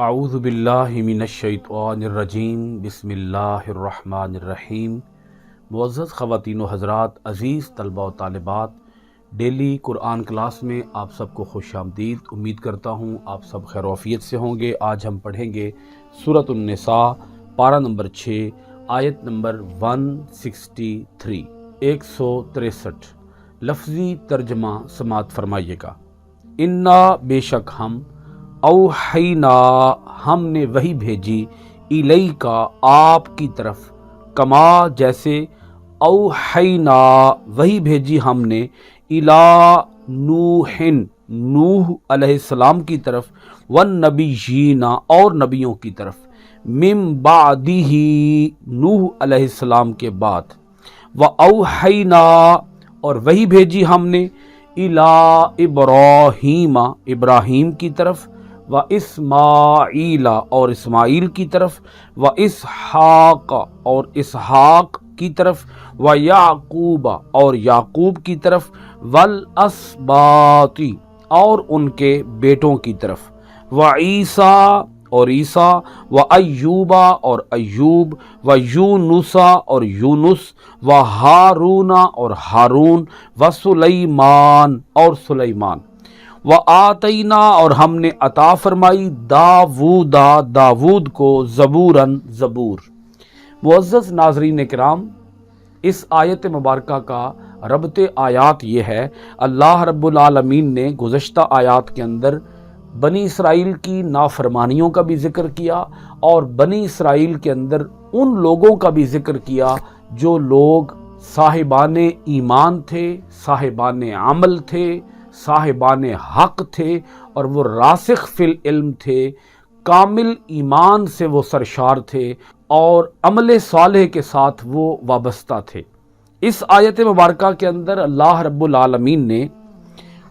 اعوذ باللہ من الشیطان الرجیم بسم اللہ الرحمن الرحیم۔ معزز خواتین و حضرات، عزیز طلبہ و طالبات، ڈیلی قرآن کلاس میں آپ سب کو خوش آمدید۔ امید کرتا ہوں آپ سب خیر و عافیت سے ہوں گے۔ آج ہم پڑھیں گے سورۃ النساء، پارہ نمبر 6، آیت نمبر 163، 163۔ لفظی ترجمہ سماعت فرمائیے گا۔ انا، بے شک ہم، اوحینا، ہم نے وحی بھیجی، الیکا، آپ کی طرف، کما، جیسے، اوحینا، وحی بھیجی ہم نے، الی نوح، نوح علیہ السلام کی طرف، والنبیین، اور نبیوں کی طرف، من بعدہ، نوح علیہ السلام کے بعد، واوحینا، اور وحی بھیجی ہم نے، الی ابراہیم، ابراہیم کی طرف، و اسماعیل، اور اسماعیل کی طرف، و اسحاق، اور اسحاق کی طرف، و یعقوب، اور یعقوب کی طرف، والاسباط، اور ان کے بیٹوں کی طرف، و عیسیٰ، اور عیسیٰ، و ایوبا، اور ایوب، و یونسا، اور یونس، و ہارون، اور ہارون، و سلیمان، اور سلیمان، و آتینا، اور ہم نے عطا فرمائی، داود، داود کو، زبوراً، زبور۔ معزز ناظرین کرام، اس آیت مبارکہ کا ربط آیات یہ ہے، اللہ رب العالمین نے گزشتہ آیات کے اندر بنی اسرائیل کی نافرمانیوں کا بھی ذکر کیا، اور بنی اسرائیل کے اندر ان لوگوں کا بھی ذکر کیا جو لوگ صاحبان ایمان تھے، صاحبان عمل تھے، صاحبان حق تھے، اور وہ راسخ فی العلم تھے، کامل ایمان سے وہ سرشار تھے، اور عمل صالح کے ساتھ وہ وابستہ تھے۔ اس آیت مبارکہ کے اندر اللہ رب العالمین نے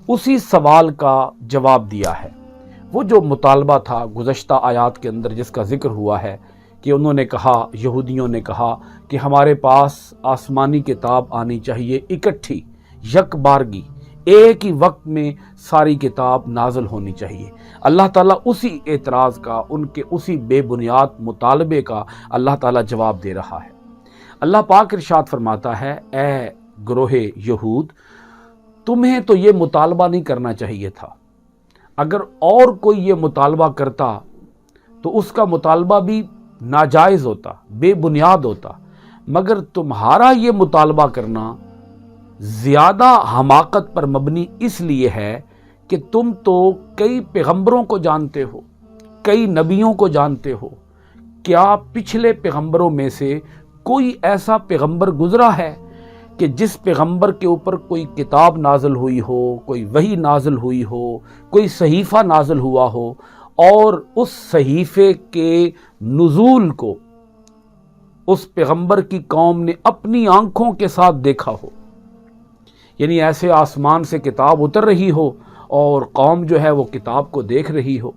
اسی سوال کا جواب دیا ہے۔ وہ جو مطالبہ تھا گزشتہ آیات کے اندر جس کا ذکر ہوا ہے کہ انہوں نے کہا، یہودیوں نے کہا کہ ہمارے پاس آسمانی کتاب آنی چاہیے اکٹھی، یک بارگی، ایک ہی وقت میں ساری کتاب نازل ہونی چاہیے۔ اللہ تعالیٰ اسی اعتراض کا، ان کے اسی بے بنیاد مطالبے کا اللہ تعالیٰ جواب دے رہا ہے۔ اللہ پاک ارشاد فرماتا ہے، اے گروہ یہود، تمہیں تو یہ مطالبہ نہیں کرنا چاہیے تھا۔ اگر اور کوئی یہ مطالبہ کرتا تو اس کا مطالبہ بھی ناجائز ہوتا، بے بنیاد ہوتا، مگر تمہارا یہ مطالبہ کرنا زیادہ حماقت پر مبنی اس لیے ہے کہ تم تو کئی پیغمبروں کو جانتے ہو، کئی نبیوں کو جانتے ہو۔ کیا پچھلے پیغمبروں میں سے کوئی ایسا پیغمبر گزرا ہے کہ جس پیغمبر کے اوپر کوئی کتاب نازل ہوئی ہو، کوئی وحی نازل ہوئی ہو، کوئی صحیفہ نازل ہوا ہو، اور اس صحیفے کے نزول کو اس پیغمبر کی قوم نے اپنی آنکھوں کے ساتھ دیکھا ہو؟ یعنی ایسے آسمان سے کتاب اتر رہی ہو اور قوم جو ہے وہ کتاب کو دیکھ رہی ہو۔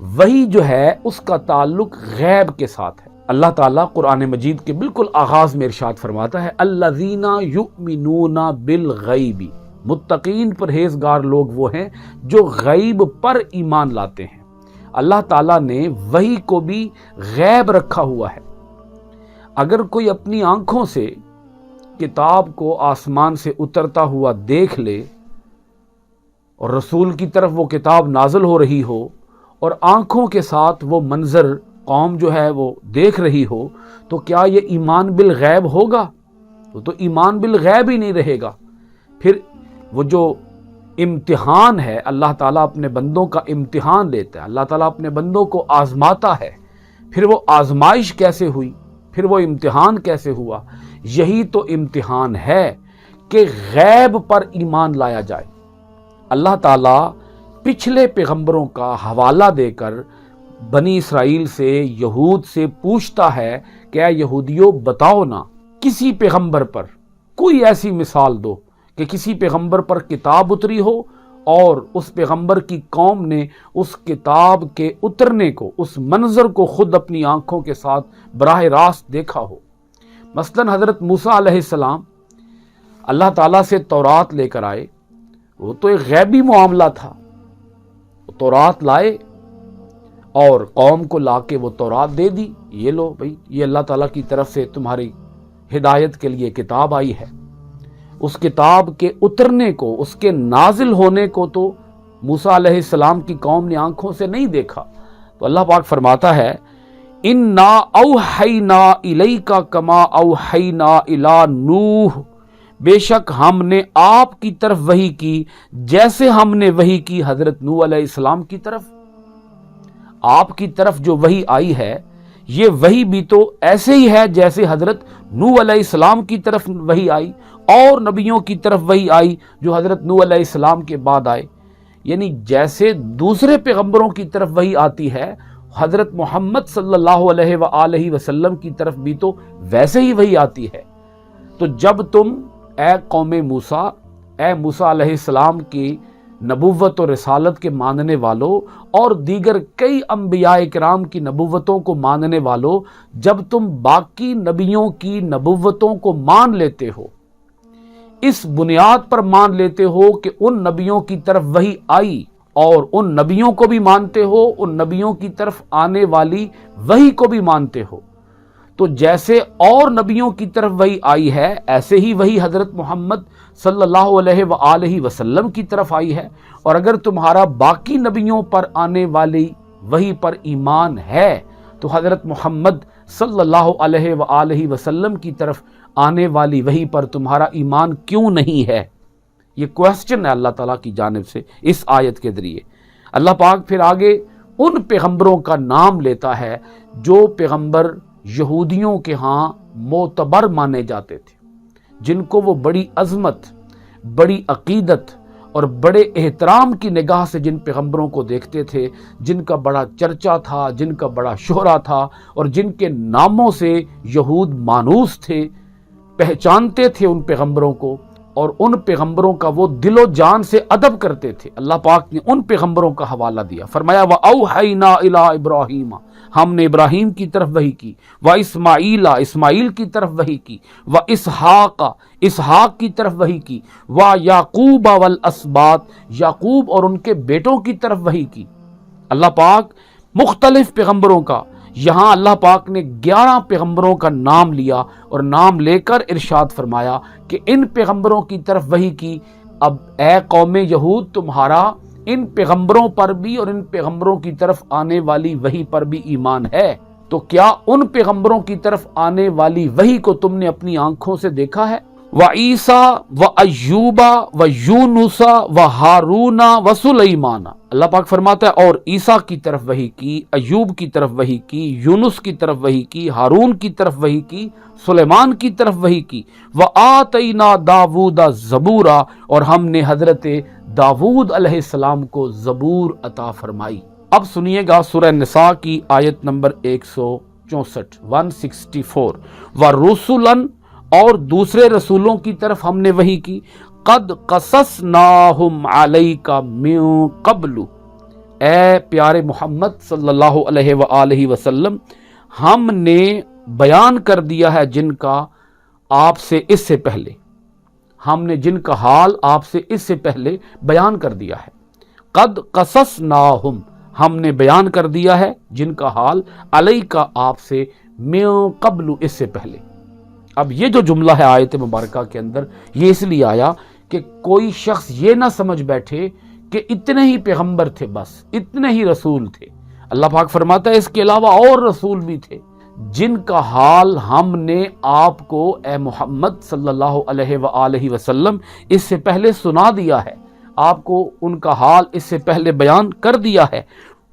وحی جو ہے اس کا تعلق غیب کے ساتھ ہے۔ اللہ تعالیٰ قرآن مجید کے بالکل آغاز میں ارشاد فرماتا ہے، الذین یؤمنون بالغیب، متقین پرہیزگار لوگ وہ ہیں جو غیب پر ایمان لاتے ہیں۔ اللہ تعالیٰ نے وحی کو بھی غیب رکھا ہوا ہے۔ اگر کوئی اپنی آنکھوں سے کتاب کو آسمان سے اترتا ہوا دیکھ لے، اور رسول کی طرف وہ کتاب نازل ہو رہی ہو، اور آنکھوں کے ساتھ وہ منظر قوم جو ہے وہ دیکھ رہی ہو، تو کیا یہ ایمان بالغیب ہوگا؟ تو ایمان بالغیب ہی نہیں رہے گا۔ پھر وہ جو امتحان ہے، اللہ تعالیٰ اپنے بندوں کا امتحان لیتا ہے، اللہ تعالیٰ اپنے بندوں کو آزماتا ہے، پھر وہ آزمائش کیسے ہوئی، پھر وہ امتحان کیسے ہوا؟ یہی تو امتحان ہے کہ غیب پر ایمان لایا جائے۔ اللہ تعالیٰ پچھلے پیغمبروں کا حوالہ دے کر بنی اسرائیل سے، یہود سے پوچھتا ہے کہ اے یہودیوں، بتاؤ نا، کسی پیغمبر پر کوئی ایسی مثال دو کہ کسی پیغمبر پر کتاب اتری ہو اور اس پیغمبر کی قوم نے اس کتاب کے اترنے کو، اس منظر کو خود اپنی آنکھوں کے ساتھ براہ راست دیکھا ہو۔ مثلا حضرت موسیٰ علیہ السلام اللہ تعالیٰ سے تورات لے کر آئے، وہ تو ایک غیبی معاملہ تھا، تورات لائے، اور قوم کو لا کے وہ تورات دے دی، یہ لو بھئی یہ اللہ تعالیٰ کی طرف سے تمہاری ہدایت کے لیے کتاب آئی ہے۔ اس کتاب کے اترنے کو، اس کے نازل ہونے کو تو موسیٰ علیہ السلام کی قوم نے آنکھوں سے نہیں دیکھا۔ تو اللہ پاک فرماتا ہے اِنَّا أَوْحَيْنَا إِلَيْكَ كَمَا أَوْحَيْنَا إِلَىٰ نوح، بے شک ہم نے آپ کی طرف وحی کی جیسے ہم نے وحی کی حضرت نوح علیہ السلام کی طرف۔ آپ کی طرف جو وحی آئی ہے یہ وحی بھی تو ایسے ہی ہے جیسے حضرت نوح علیہ السلام کی طرف وحی آئی اور نبیوں کی طرف وحی آئی جو حضرت نوح علیہ السلام کے بعد آئے، یعنی جیسے دوسرے پیغمبروں کی طرف وحی آتی ہے حضرت محمد صلی اللہ علیہ وآلہ وسلم کی طرف بھی تو ویسے ہی وحی آتی ہے۔ تو جب تم اے قوم موسیٰ، اے موسیٰ علیہ السلام کی نبوت و رسالت کے ماننے والوں اور دیگر کئی انبیاء کرام کی نبوتوں کو ماننے والوں، جب تم باقی نبیوں کی نبوتوں کو مان لیتے ہو، اس بنیاد پر مان لیتے ہو کہ ان نبیوں کی طرف وحی آئی اور ان نبیوں کو بھی مانتے ہو، ان نبیوں کی طرف آنے والی وحی کو بھی مانتے ہو، تو جیسے اور نبیوں کی طرف وحی آئی ہے ایسے ہی وحی حضرت محمد صلی اللہ علیہ وآلہ وسلم کی طرف آئی ہے۔ اور اگر تمہارا باقی نبیوں پر آنے والی وحی پر ایمان ہے تو حضرت محمد صلی اللہ علیہ وآلہ وسلم کی طرف آنے والی وحی پر تمہارا ایمان کیوں نہیں ہے؟ یہ کوسچن ہے اللہ تعالیٰ کی جانب سے اس آیت کے ذریعے۔ اللہ پاک پھر آگے ان پیغمبروں کا نام لیتا ہے جو پیغمبر یہودیوں کے ہاں معتبر مانے جاتے تھے، جن کو وہ بڑی عظمت، بڑی عقیدت اور بڑے احترام کی نگاہ سے جن پیغمبروں کو دیکھتے تھے، جن کا بڑا چرچا تھا، جن کا بڑا شہرہ تھا اور جن کے ناموں سے یہود مانوس تھے، پہچانتے تھے ان پیغمبروں کو اور ان پیغمبروں کا وہ دل و جان سے ادب کرتے تھے۔ اللہ پاک نے ان پیغمبروں کا حوالہ دیا، فرمایا وَأَوْحَيْنَا إِلَىٰ إِبْرَاهِيمَ، ہم نے ابراہیم کی طرف وحی کی، وَإِسْمَاعِيلَ، اسماعیل کی طرف وحی کی، وَإِسْحَاقَ، اسحاق کی طرف وحی کی، وَيَعْقُوبَ وَالْأَسْبَاط، یعقوب اور ان کے بیٹوں کی طرف وحی کی۔ اللہ پاک مختلف پیغمبروں کا، یہاں اللہ پاک نے 11 پیغمبروں کا نام لیا اور نام لے کر ارشاد فرمایا کہ ان پیغمبروں کی طرف وحی کی۔ اب اے قوم یہود، تمہارا ان پیغمبروں پر بھی اور ان پیغمبروں کی طرف آنے والی وحی پر بھی ایمان ہے، تو کیا ان پیغمبروں کی طرف آنے والی وحی کو تم نے اپنی آنکھوں سے دیکھا ہے؟ وَعِیسَىٰ وَأَیُّوبَ وَیُونُسَ وَہارون وَسُلَیمان، اللہ پاک فرماتا ہے اور عیسیٰ کی طرف وحی کی، ایوب کی طرف وحی کی، یونس کی طرف وحی کی، ہارون کی طرف وحی کی، سلیمان کی طرف وحی کی، وَآتَیْنَا دَاوُودَ زَبُورًا، اور ہم نے حضرت داود علیہ السلام کو زبور عطا فرمائی۔ اب سنیے گا سورہ نساء کی آیت نمبر 164 164، وَرُسُلًا، اور دوسرے رسولوں کی طرف ہم نے وحی کی، قد قصصناہم علیک من قبل، اے پیارے محمد صلی اللہ علیہ وآلہ وسلم، ہم نے بیان کر دیا ہے جن کا آپ سے اس سے پہلے، ہم نے جن کا حال آپ سے اس سے پہلے بیان کر دیا ہے۔ قد قصصناہم، ہم نے بیان کر دیا ہے جن کا حال علیک آپ سے من قبل، اس سے پہلے۔ اب یہ جو جملہ ہے آیت مبارکہ کے اندر، یہ اس لیے آیا کہ کوئی شخص یہ نہ سمجھ بیٹھے کہ اتنے ہی پیغمبر تھے، بس اتنے ہی رسول تھے۔ اللہ پاک فرماتا ہے اس کے علاوہ اور رسول بھی تھے جن کا حال ہم نے آپ کو اے محمد صلی اللہ علیہ وآلہ وسلم اس سے پہلے سنا دیا ہے، آپ کو ان کا حال اس سے پہلے بیان کر دیا ہے۔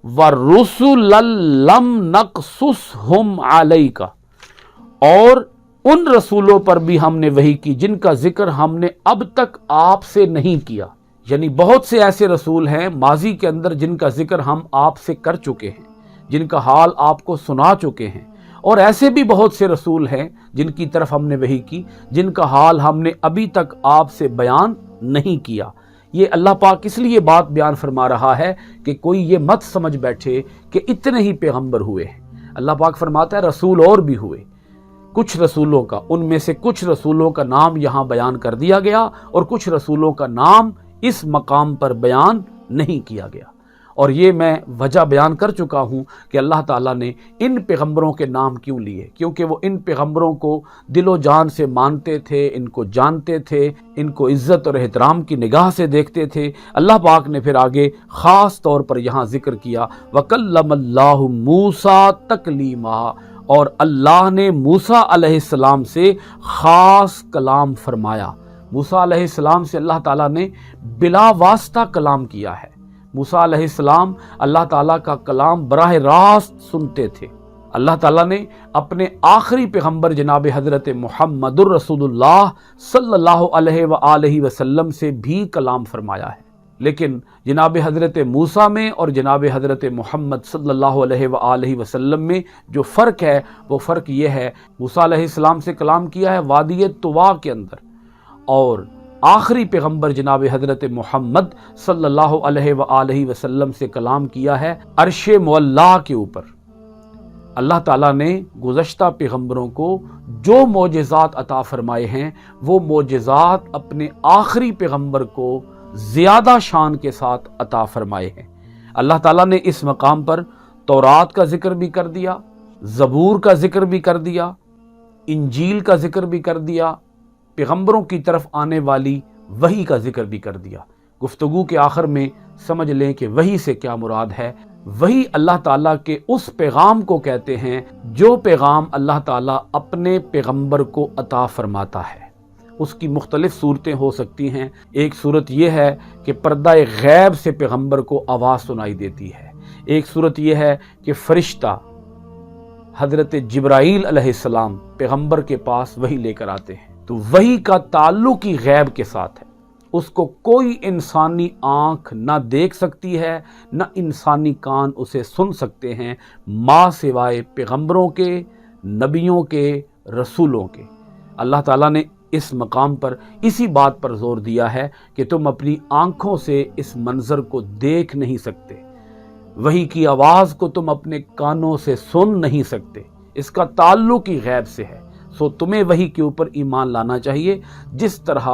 وَرُسُلًا لَّمْ نَقْصُصْهُمْ عَلَيْكَ، اور ان رسولوں پر بھی ہم نے وحی کی جن کا ذکر ہم نے اب تک آپ سے نہیں کیا، یعنی بہت سے ایسے رسول ہیں ماضی کے اندر جن کا ذکر ہم آپ سے کر چکے ہیں، جن کا حال آپ کو سنا چکے ہیں، اور ایسے بھی بہت سے رسول ہیں جن کی طرف ہم نے وحی کی جن کا حال ہم نے ابھی تک آپ سے بیان نہیں کیا۔ یہ اللہ پاک اس لیے بات بیان فرما رہا ہے کہ کوئی یہ مت سمجھ بیٹھے کہ اتنے ہی پیغمبر ہوئے ہیں۔ اللہ پاک فرماتا ہے رسول اور بھی ہوئے، کچھ رسولوں کا، ان میں سے کچھ رسولوں کا نام یہاں بیان کر دیا گیا اور کچھ رسولوں کا نام اس مقام پر بیان نہیں کیا گیا۔ اور یہ میں وجہ بیان کر چکا ہوں کہ اللہ تعالیٰ نے ان پیغمبروں کے نام کیوں لیے، کیونکہ وہ ان پیغمبروں کو دل و جان سے مانتے تھے، ان کو جانتے تھے، ان کو عزت اور احترام کی نگاہ سے دیکھتے تھے۔ اللہ پاک نے پھر آگے خاص طور پر یہاں ذکر کیا وَكَلَّمَ اللَّهُ مُوسَىٰ تَكْلِيمًا، اور اللہ نے موسیٰ علیہ السلام سے خاص کلام فرمایا۔ موسیٰ علیہ السلام سے اللہ تعالیٰ نے بلا واسطہ کلام کیا ہے۔ موسیٰ علیہ السلام اللہ تعالیٰ کا کلام براہ راست سنتے تھے۔ اللہ تعالیٰ نے اپنے آخری پیغمبر جناب حضرت محمد الرسول اللہ صلی اللہ علیہ وآلہ وسلم سے بھی کلام فرمایا ہے، لیکن جناب حضرت موسیٰ میں اور جناب حضرت محمد صلی اللہ علیہ وآلہ وسلم میں جو فرق ہے وہ فرق یہ ہے، موسیٰ علیہ السلام سے کلام کیا ہے وادی طوا کے اندر، اور آخری پیغمبر جناب حضرت محمد صلی اللہ علیہ وآلہ وسلم سے کلام کیا ہے عرش معلیٰ کے اوپر۔ اللہ تعالیٰ نے گزشتہ پیغمبروں کو جو معجزات عطا فرمائے ہیں وہ معجزات اپنے آخری پیغمبر کو زیادہ شان کے ساتھ عطا فرمائے ہیں۔ اللہ تعالیٰ نے اس مقام پر تورات کا ذکر بھی کر دیا، زبور کا ذکر بھی کر دیا، انجیل کا ذکر بھی کر دیا، پیغمبروں کی طرف آنے والی وحی کا ذکر بھی کر دیا۔ گفتگو کے آخر میں سمجھ لیں کہ وحی سے کیا مراد ہے۔ وحی اللہ تعالیٰ کے اس پیغام کو کہتے ہیں جو پیغام اللہ تعالیٰ اپنے پیغمبر کو عطا فرماتا ہے۔ اس کی مختلف صورتیں ہو سکتی ہیں۔ ایک صورت یہ ہے کہ پردہ غیب سے پیغمبر کو آواز سنائی دیتی ہے۔ ایک صورت یہ ہے کہ فرشتہ حضرت جبرائیل علیہ السلام پیغمبر کے پاس وحی لے کر آتے ہیں، تو وحی کا تعلق ہی غیب کے ساتھ ہے۔ اس کو کوئی انسانی آنکھ نہ دیکھ سکتی ہے، نہ انسانی کان اسے سن سکتے ہیں، ما سوائے پیغمبروں کے، نبیوں کے، رسولوں کے۔ اللہ تعالیٰ نے اس مقام پر اسی بات پر زور دیا ہے کہ تم اپنی آنکھوں سے اس منظر کو دیکھ نہیں سکتے، وحی کی آواز کو تم اپنے کانوں سے سن نہیں سکتے، اس کا تعلق ہی غیب سے ہے۔ سو تمہیں وحی کے اوپر ایمان لانا چاہیے، جس طرح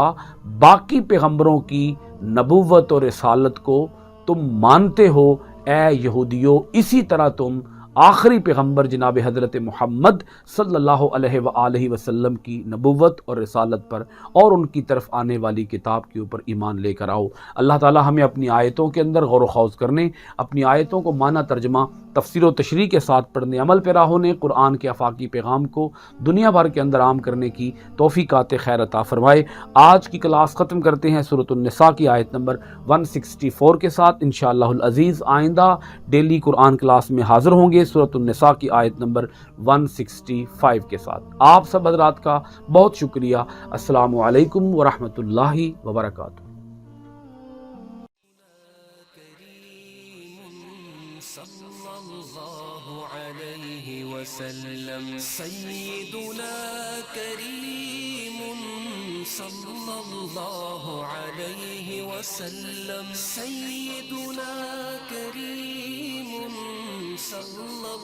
باقی پیغمبروں کی نبوت اور رسالت کو تم مانتے ہو اے یہودیو، اسی طرح تم آخری پیغمبر جناب حضرت محمد صلی اللہ علیہ وآلہ وسلم کی نبوت اور رسالت پر اور ان کی طرف آنے والی کتاب کے اوپر ایمان لے کر آؤ۔ اللہ تعالی ہمیں اپنی آیتوں کے اندر غور و خوض کرنے، اپنی آیتوں کو معنی ترجمہ، تفسیر و تشریح کے ساتھ پڑھنے، عمل پیرا ہونے، قرآن کے آفاقی پیغام کو دنیا بھر کے اندر عام کرنے کی توفیقات خیر عطا فرمائے۔ آج کی کلاس ختم کرتے ہیں سورۃ النساء کی آیت نمبر 164 کے ساتھ۔ انشاءاللہ العزیز آئندہ ڈیلی قرآن کلاس میں حاضر ہوں گے سورۃ النساء کی آیت نمبر 165 کے ساتھ۔ آپ سب حضرات کا بہت شکریہ۔ السلام علیکم ورحمۃ اللہ وبرکاتہ۔ سیدنا کریم صلی اللہ علیہ وسلم، سیدنا کریم صلی اللہ